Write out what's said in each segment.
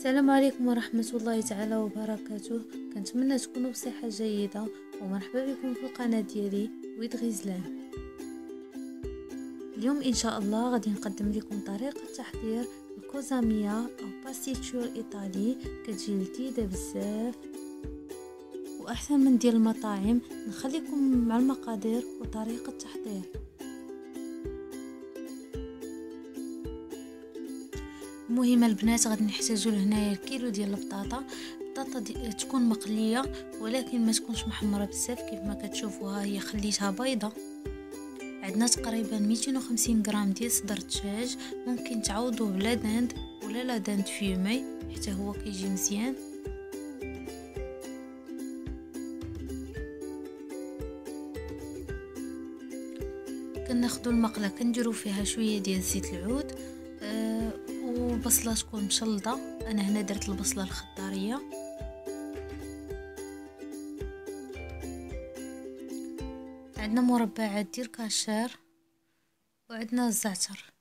السلام عليكم ورحمة الله تعالى وبركاته. كنتمنى تكونوا بصحة جيدة ومرحبا بكم في القناة ديالي ويد غزلان. اليوم ان شاء الله غادي نقدم لكم طريقة تحضير الكوزامية او باستيتشور ايطالي، كتجي لذيذة بزاف واحسن من ديال المطاعم. نخليكم مع المقادير وطريقة التحضير. المهم البنات غادي نحتاجو لهنايا الكيلو ديال البطاطا. تكون مقليه ولكن ما تكونش محمره بزاف كيف ما كتشوفوها، هي خليتها بيضه. عندنا تقريبا 250 غرام ديال صدر الدجاج، ممكن تعوضوه بلا داند ولا لا داند فيومي حتى هو كيجي مزيان. كناخذوا المقله كنديروا فيها شويه ديال زيت العود وبصله تكون مشلضه. انا هنا درت البصله الخضاريه. عندنا مربعات ديال كاشير وعندنا الزعتر.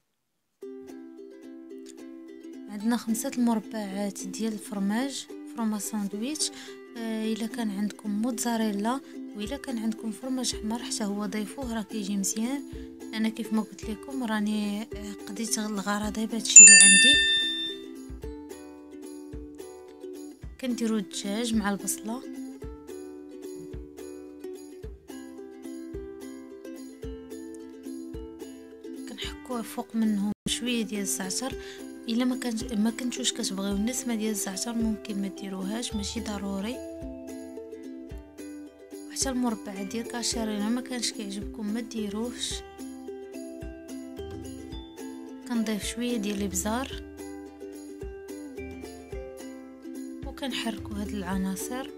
عندنا 5 المربعات ديال الفرماج، فرماج ساندويتش. الا كان عندكم موتزاريلا والا كان عندكم فرماج حمر حتى هو ضيفوه راه كيجي مزيان. انا كيف ما قلت لكم راني قضيت الغرض بهادشي اللي عندي. كنديروا الدجاج مع البصله، كنحكوه فوق منهم شويه ديال الزعتر. الا ما كنتوش كتبغيو النسمه ديال الزعتر ممكن ما ديروهاش، ماشي ضروري. وحتى المربع ديال كاشير الا ما كانش كيعجبكم ما ديروهش. كنضيف شويه ديال الابزار وكنحركوا هاد العناصر،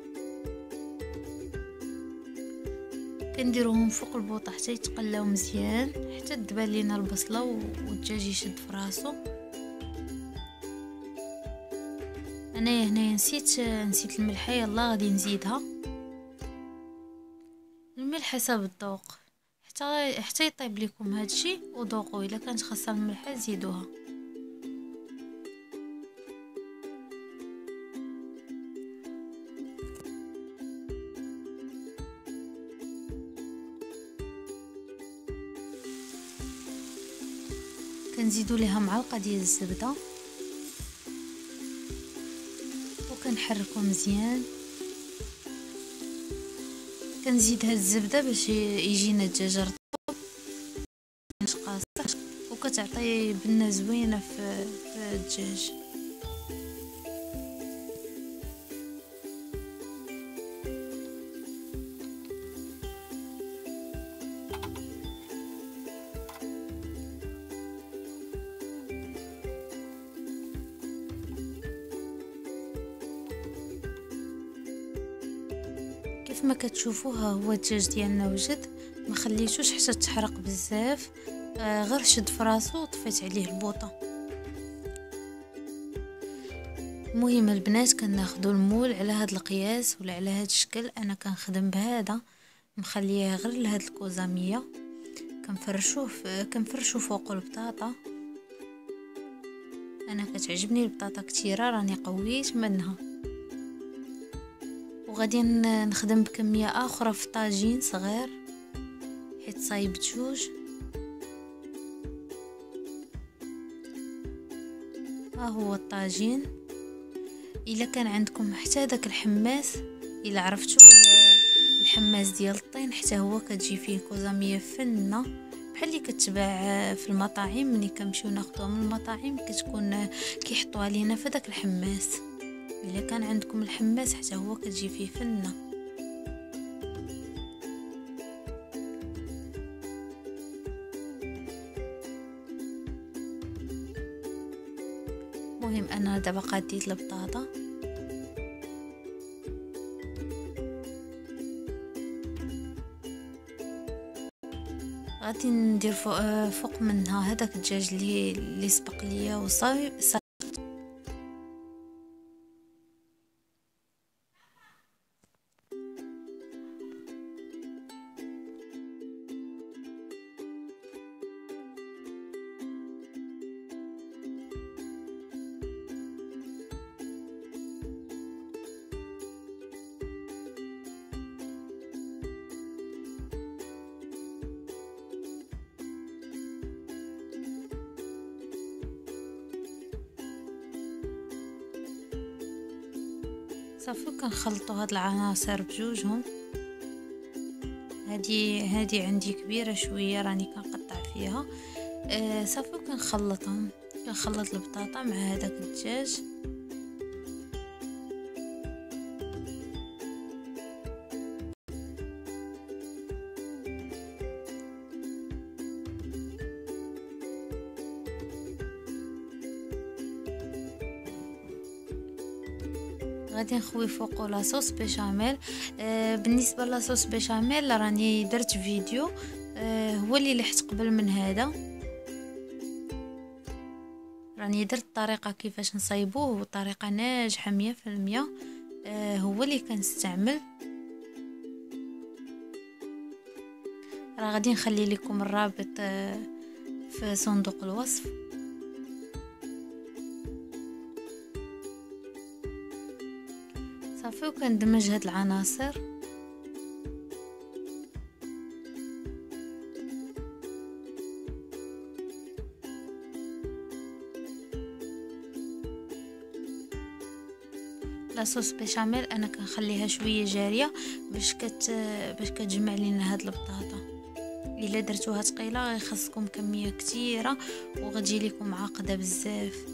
كنديروهم فوق البوطه حتى يتقلاو مزيان، حتى تدبل لينا البصله والدجاج يشد في راسو. انايا هنايا نسيت الملحه، يلا غادي نزيدها. الملح حسب الذوق، حتى يطيب لكم هادشي وذوقوا. الا كانت خاصه الملحه زيدوها. كنزيدوا ليها معلقه ديال الزبده وكنحركو مزيان. كنزيد هاد الزبده باش يجينا الدجاج رطب مش قاصح، وكتعطي بنه زوينه في الدجاج. كيف ما كتشوفوها هو الدجاج ديالنا وجد، ما خليتوش حتى تحرق بزاف، غير شد فراسو وطفيت عليه البوطه. المهم البنات كناخذوا المول على هذا القياس ولا على هذا الشكل. انا كنخدم بهذا، مخليه غير لهاد الكوزاميه. كنفرشوه فوق البطاطا. انا كتعجبني البطاطا كثيره، راني قويت منها. وغادي نخدم بكميه اخرى في طاجين صغير حيت صايب جوج. ها هو الطاجين. الا كان عندكم حتى داك الحماس، الا عرفتوا الحماس ديال الطين حتى هو كتجي فيه كوزاميه فنه بحال اللي كتباع في المطاعم. ملي كنمشيو ناخذوها من المطاعم كتكون كيحطوها لينا في داك الحماس. الا كان عندكم الحماس حتى هو كتجي فيه فنه. المهم انا دابا قاديت البطاطا. غادي ندير فوق منها هذاك الدجاج اللي سبق ليا وصايب. صافي كنخلطوا هاد العناصر بجوجهم. هادي عندي كبيره شويه راني كنقطع فيها. صافي كنخلطهم، كنخلط البطاطا مع هذاك الدجاج. غادي نخوي فوقو لاصوص بيشاميل. بالنسبه لاصوص بيشاميل راني درت فيديو هو اللي لحت قبل من هذا، راني درت طريقه كيفاش نصايبوه وطريقه ناجحه 100%. هو اللي كنستعمل. راه غادي نخلي لكم الرابط في صندوق الوصف. صافي وكندمج هاد العناصر. لاصوص بيشاميل انا كنخليها شويه جاريه باش كتجمع لينا هاد البطاطا. الا درتوها ثقيله غيخصكم كميه كثيره وغتجي لكم عاقده بزاف.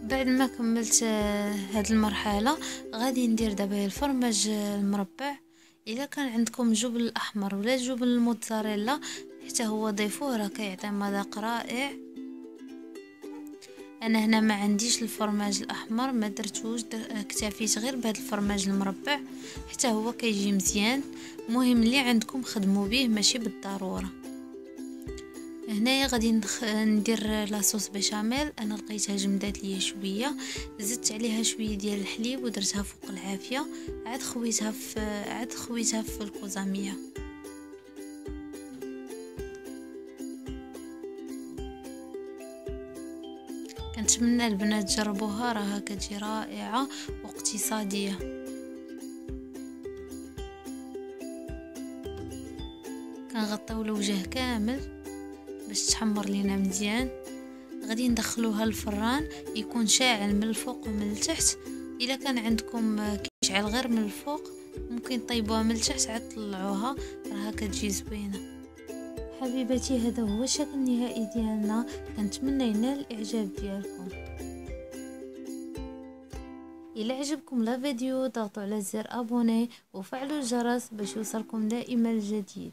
بعد ما كملت هاد المرحله غادي ندير دابا الفرماج المربع. الا كان عندكم جبن الاحمر ولا جبن الموتزاريلا حتى هو ضيفوه، راه كيعطي مذاق رائع. انا هنا ما عنديش الفرماج الاحمر، ما درتوش، اكتفيت غير بهذا الفرماج المربع حتى هو كيجي مزيان. المهم اللي عندكم خدموا به ماشي بالضروره. هنايا غادي ندير لاصوص بيشاميل. انا لقيتها جمدات ليا شويه، زدت عليها شويه ديال الحليب ودرتها فوق العافيه، عاد خويتها في الكوزاميه. كنتمنى البنات تجربوها، راها كتجي رائعه واقتصاديه. كنغطيو الوجه كامل باش تحمر لينا مزيان. غادي ندخلوها للفران يكون شاعل من الفوق ومن التحت. الا كان عندكم كيشعل غير من الفوق ممكن طيبوها من التحت عاد طلعوها، راها كتجي زوينه. حبيباتي هذا هو الشكل النهائي ديالنا، كنتمنى ينال الاعجاب ديالكم. الى عجبكم لا فيديو ضغطوا على زر ابوني وفعلوا الجرس باش يوصلكم دائما الجديد.